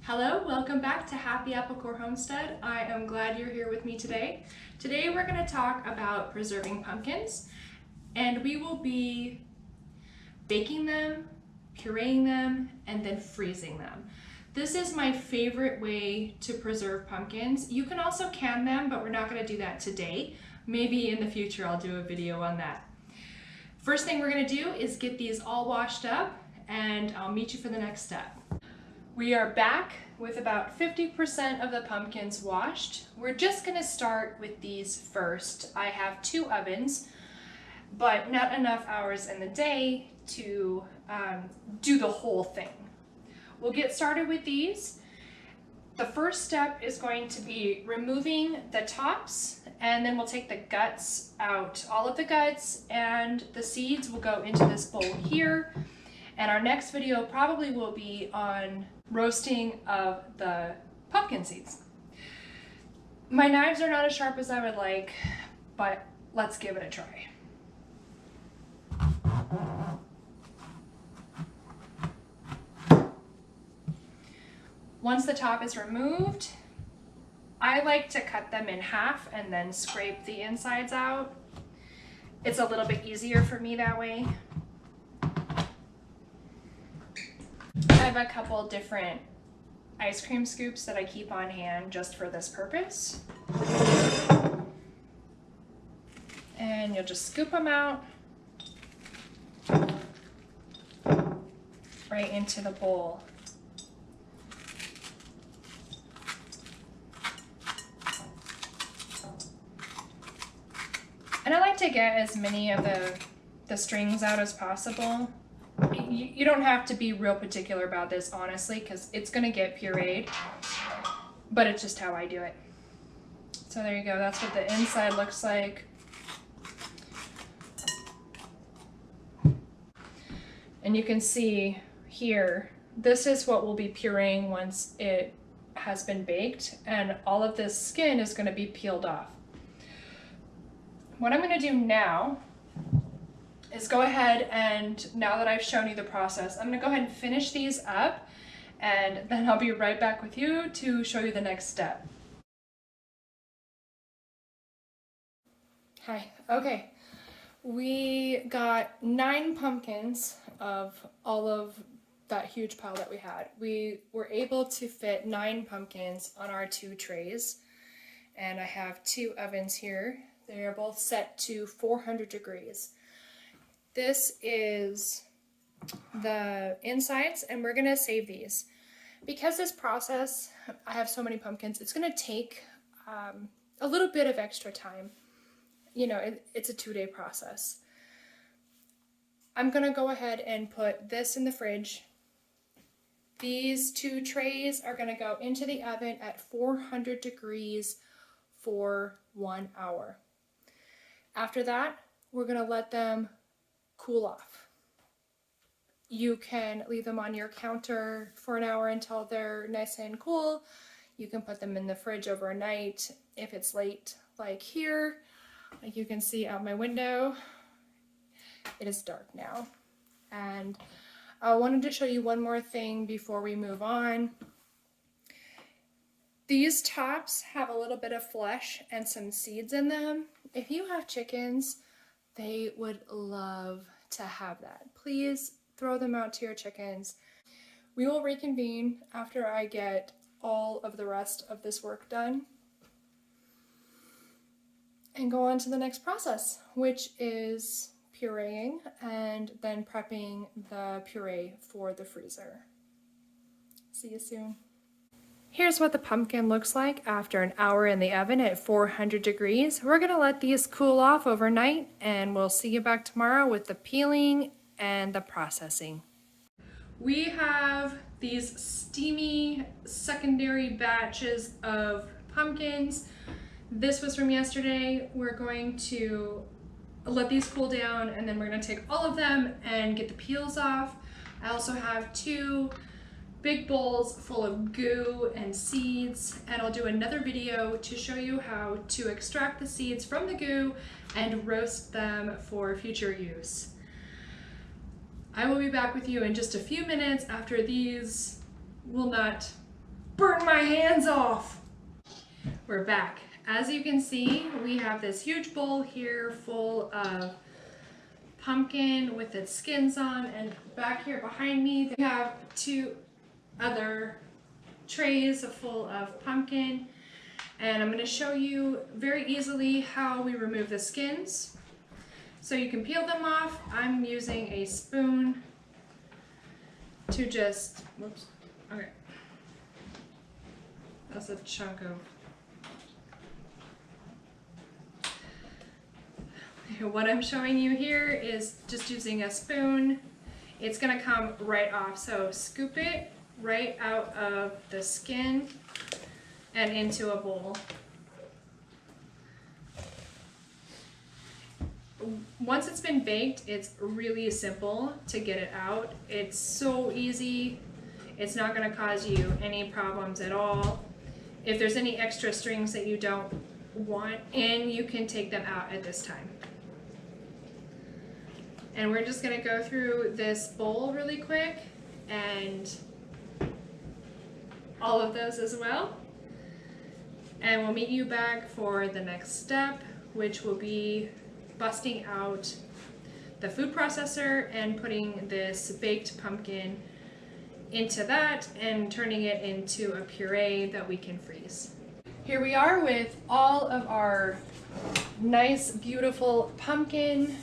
Hello, welcome back to Happy Apple Core Homestead. I am glad you're here with me today. Today we're going to talk about preserving pumpkins, and we will be baking them, pureeing them, and then freezing them. This is my favorite way to preserve pumpkins. You can also can them, but we're not going to do that today. Maybe in the future I'll do a video on that. First thing we're going to do is get these all washed up, and I'll meet you for the next step. We are back with about 50% of the pumpkins washed. We're just going to start with these first. I have 2 ovens, but not enough hours in the day to do the whole thing. We'll get started with these. The first step is going to be removing the tops, and then we'll take the guts out. All of the guts and the seeds will go into this bowl here. And our next video probably will be on roasting of the pumpkin seeds. My knives are not as sharp as I would like, but let's give it a try. Once the top is removed, I like to cut them in half and then scrape the insides out. It's a little bit easier for me that way. I have a couple different ice cream scoops that I keep on hand just for this purpose. And you'll just scoop them out right into the bowl. And I like to get as many of the strings out as possible. You don't have to be real particular about this, honestly, because it's going to get pureed, but it's just how I do it. So there you go. That's what the inside looks like. And you can see here, this is what we'll be pureeing once it has been baked, and all of this skin is going to be peeled off. What I'm going to do now is go ahead and, now that I've shown you the process, I'm going to go ahead and finish these up, and then I'll be right back with you to show you the next step. Hi. Okay, we got 9 pumpkins of all of that huge pile that we had. We were able to fit 9 pumpkins on our 2 trays, and I have 2 ovens here. They are both set to 400 degrees. This is the insides, and we're gonna save these. Because this process, I have so many pumpkins, it's gonna take a little bit of extra time. You know, it's a 2-day process. I'm gonna go ahead and put this in the fridge. These 2 trays are gonna go into the oven at 400 degrees for 1 hour. After that, we're gonna let them cool off. You can leave them on your counter for an hour until they're nice and cool. You can put them in the fridge overnight if it's late, like here. Like you can see out my window, it is dark now. And I wanted to show you one more thing before we move on. These tops have a little bit of flesh and some seeds in them. If you have chickens, they would love to have that. Please throw them out to your chickens. We will reconvene after I get all of the rest of this work done and go on to the next process, which is pureeing and then prepping the puree for the freezer. See you soon. Here's what the pumpkin looks like after an hour in the oven at 400 degrees. We're gonna let these cool off overnight, and we'll see you back tomorrow with the peeling and the processing. We have these steamy secondary batches of pumpkins. This was from yesterday. We're going to let these cool down, and then we're gonna take all of them and get the peels off. I also have 2 big bowls full of goo and seeds, and I'll do another video to show you how to extract the seeds from the goo and roast them for future use. I will be back with you in just a few minutes after these will not burn my hands off. We're back. As you can see, we have this huge bowl here full of pumpkin with its skins on, and back here behind me we have 2 other trays full of pumpkin, and I'm going to show you very easily how we remove the skins. So you can peel them off. I'm using a spoon to just, whoops, okay. That's a chunk of, what I'm showing you here is just using a spoon. It's gonna come right off. So scoop it right out of the skin and into a bowl. Once it's been baked, it's really simple to get it out. It's so easy. It's not gonna cause you any problems at all. If there's any extra strings that you don't want in, you can take them out at this time. And we're just gonna go through this bowl really quick and all of those as well. And we'll meet you back for the next step, which will be busting out the food processor and putting this baked pumpkin into that and turning it into a puree that we can freeze. Here we are with all of our nice, beautiful pumpkin.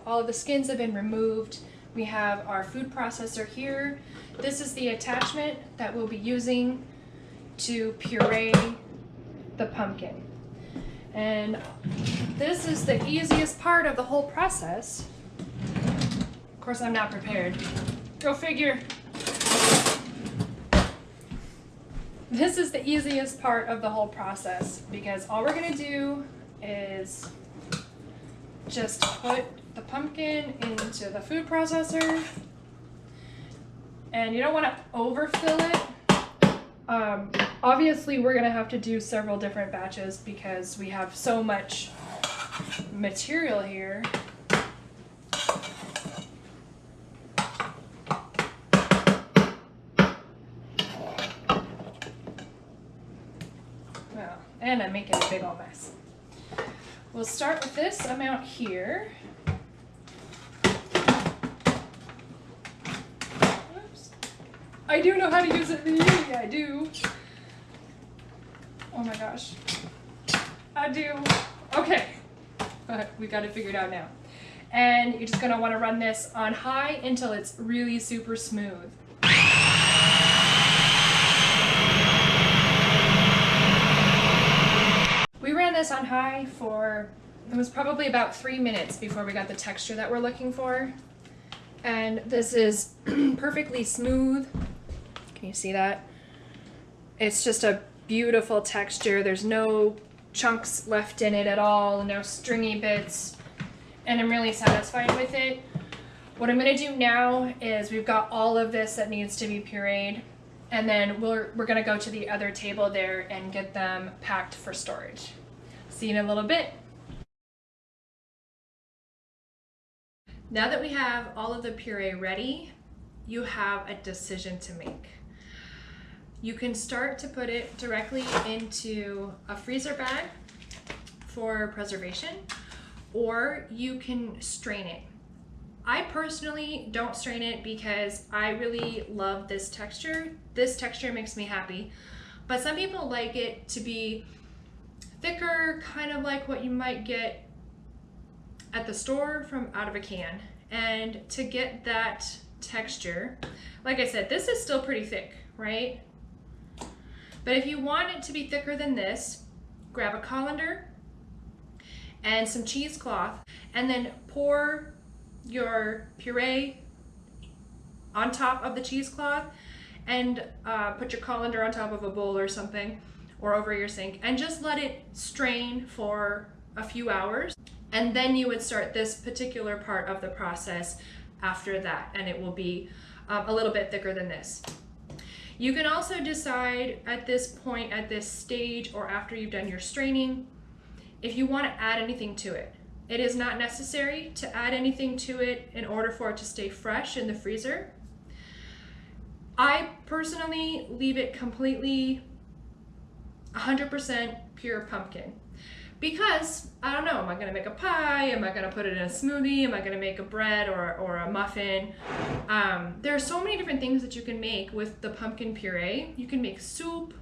All of the skins have been removed. We have our food processor here. This is the attachment that we'll be using to puree the pumpkin. And this is the easiest part of the whole process. Of course, I'm not prepared. Go figure. This is the easiest part of the whole process because all we're gonna do is just put the pumpkin into the food processor, and you don't want to overfill it. Obviously we're gonna have to do several different batches because we have so much material here. Well, and I'm making a big old mess. We'll start with this amount here. Oops. I do know how to use it. Yeah, I do. Oh my gosh. I do. Okay. We got it figured out now. And you're just gonna wanna run this on high until it's really super smooth. We ran this on high for, it was probably about 3 minutes before we got the texture that we're looking for. And this is perfectly smooth. Can you see that? It's just a beautiful texture. There's no chunks left in it at all, no stringy bits, and I'm really satisfied with it. What I'm gonna do now is we've got all of this that needs to be pureed, and then we're gonna go to the other table there and get them packed for storage. See you in a little bit. Now that we have all of the puree ready, you have a decision to make. You can start to put it directly into a freezer bag for preservation, or you can strain it. I personally don't strain it because I really love this texture. This texture makes me happy, but some people like it to be thicker, kind of like what you might get at the store from out of a can. And to get that texture, like I said, this is still pretty thick, right? But if you want it to be thicker than this, grab a colander and some cheesecloth, and then pour your puree on top of the cheesecloth, and put your colander on top of a bowl or something, or over your sink, and just let it strain for a few hours. And then you would start this particular part of the process after that, and it will be a little bit thicker than this. You can also decide at this point, at this stage, or after you've done your straining, if you want to add anything to it. It is not necessary to add anything to it in order for it to stay fresh in the freezer. I personally leave it completely 100% pure pumpkin. Because, I don't know, am I gonna make a pie? Am I gonna put it in a smoothie? Am I gonna make a bread or a muffin? There are so many different things that you can make with the pumpkin puree. You can make soup,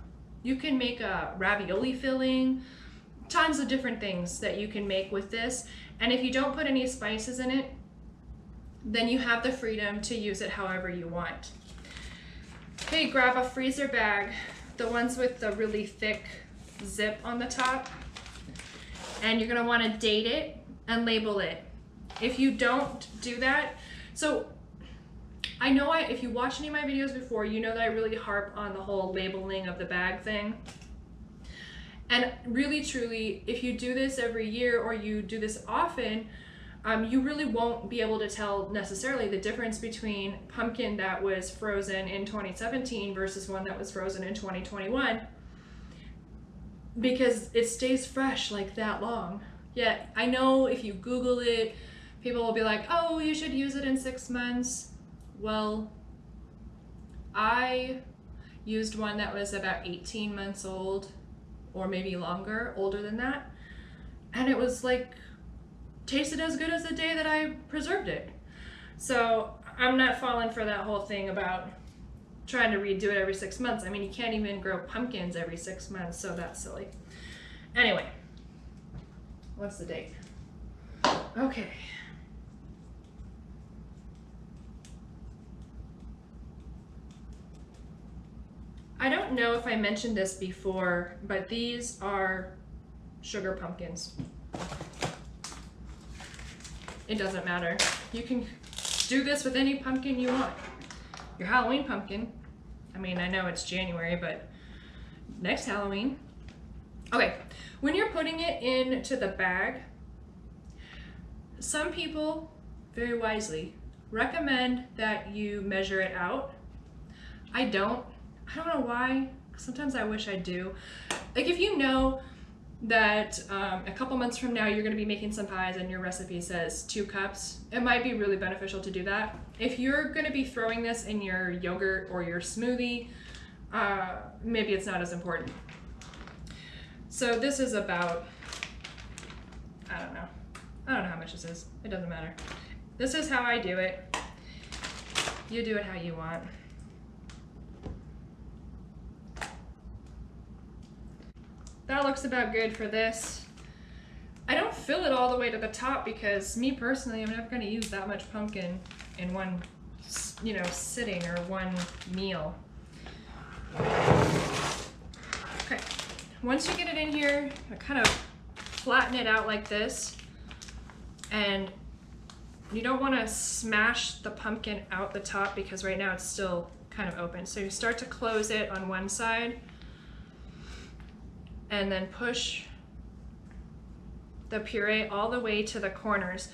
you can make a ravioli filling, tons of different things that you can make with this. And if you don't put any spices in it, then you have the freedom to use it however you want. Okay, grab a freezer bag, the ones with the really thick zip on the top. And you're gonna wanna date it and label it. If you don't do that, so I know if you watch any of my videos before, you know that I really harp on the whole labeling of the bag thing. And really, truly, if you do this every year or you do this often, you really won't be able to tell necessarily the difference between pumpkin that was frozen in 2017 versus one that was frozen in 2021. Because it stays fresh like that long. Yet I know if you Google it, people will be like, oh, you should use it in 6 months. Well, I used one that was about 18 months old, or maybe longer, older than that. And it was like, tasted as good as the day that I preserved it. So I'm not falling for that whole thing about trying to redo it every 6 months. I mean, you can't even grow pumpkins every 6 months, so that's silly. Anyway, what's the date? Okay. I don't know if I mentioned this before, but these are sugar pumpkins. It doesn't matter. You can do this with any pumpkin you want. Your Halloween pumpkin. I mean, I know it's January, but next Halloween. Okay, when you're putting it into the bag, some people, very wisely, recommend that you measure it out. I don't know why. Sometimes I wish I do. Like if you know that a couple months from now you're gonna be making some pies and your recipe says 2 cups, it might be really beneficial to do that. If you're gonna be throwing this in your yogurt or your smoothie, maybe it's not as important. So this is about, I don't know how much this is. It doesn't matter. This is how I do it. You do it how you want. That looks about good for this. I don't fill it all the way to the top because me personally, I'm never going to use that much pumpkin in one, sitting or one meal. Okay, once you get it in here, I kind of flatten it out like this, and you don't want to smash the pumpkin out the top because right now it's still kind of open. So you start to close it on one side and then push the puree all the way to the corners.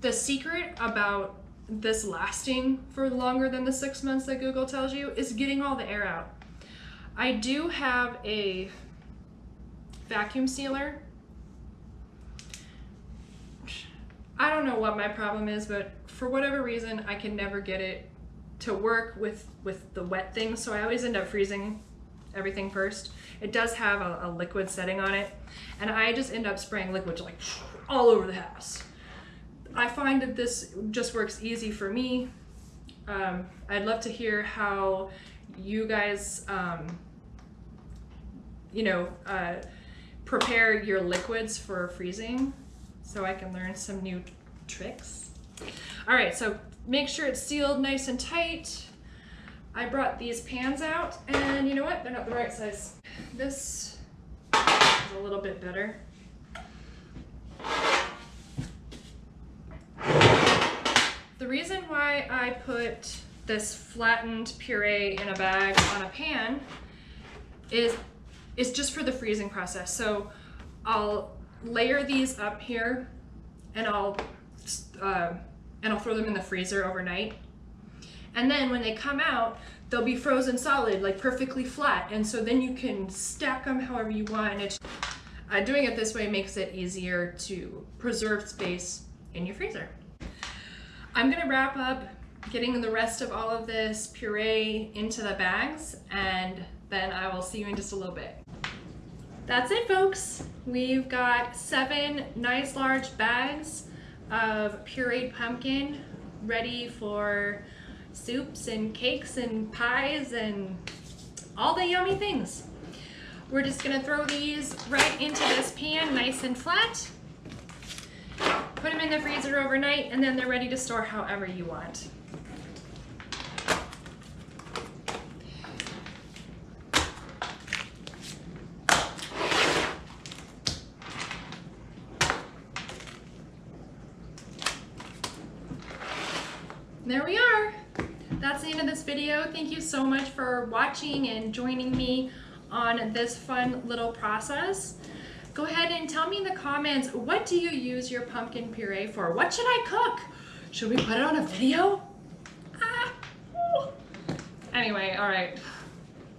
The secret about this lasting for longer than the 6 months that Google tells you is getting all the air out. I do have a vacuum sealer. I don't know what my problem is, but for whatever reason, I can never get it to work with the wet things, so I always end up freezing everything first. It does have a liquid setting on it, and I just end up spraying liquid like all over the house. I find that this just works easy for me. I'd love to hear how you guys prepare your liquids for freezing so I can learn some new tricks. All right, so make sure it's sealed nice and tight. I brought these pans out, and you know what? They're not the right size. This is a little bit better. The reason why I put this flattened puree in a bag on a pan is just for the freezing process. So I'll layer these up here, and I'll throw them in the freezer overnight. And then when they come out, they'll be frozen solid, like perfectly flat. And so then you can stack them however you want. And doing it this way makes it easier to preserve space in your freezer. I'm gonna wrap up getting the rest of all of this puree into the bags, and then I will see you in just a little bit. That's it, folks. We've got 7 nice large bags of pureed pumpkin ready for soups and cakes and pies and all the yummy things. We're just gonna throw these right into this pan nice and flat, put them in the freezer overnight, and then they're ready to store however you want. There we are. That's the end of this video. Thank you so much for watching and joining me on this fun little process. Go ahead and tell me in the comments, what do you use your pumpkin puree for? What should I cook? Should we put it on a video? Anyway, all right.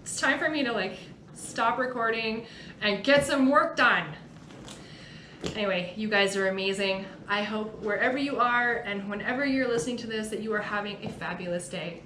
It's time for me to stop recording and get some work done. Anyway, you guys are amazing. I hope wherever you are and whenever you're listening to this that you are having a fabulous day.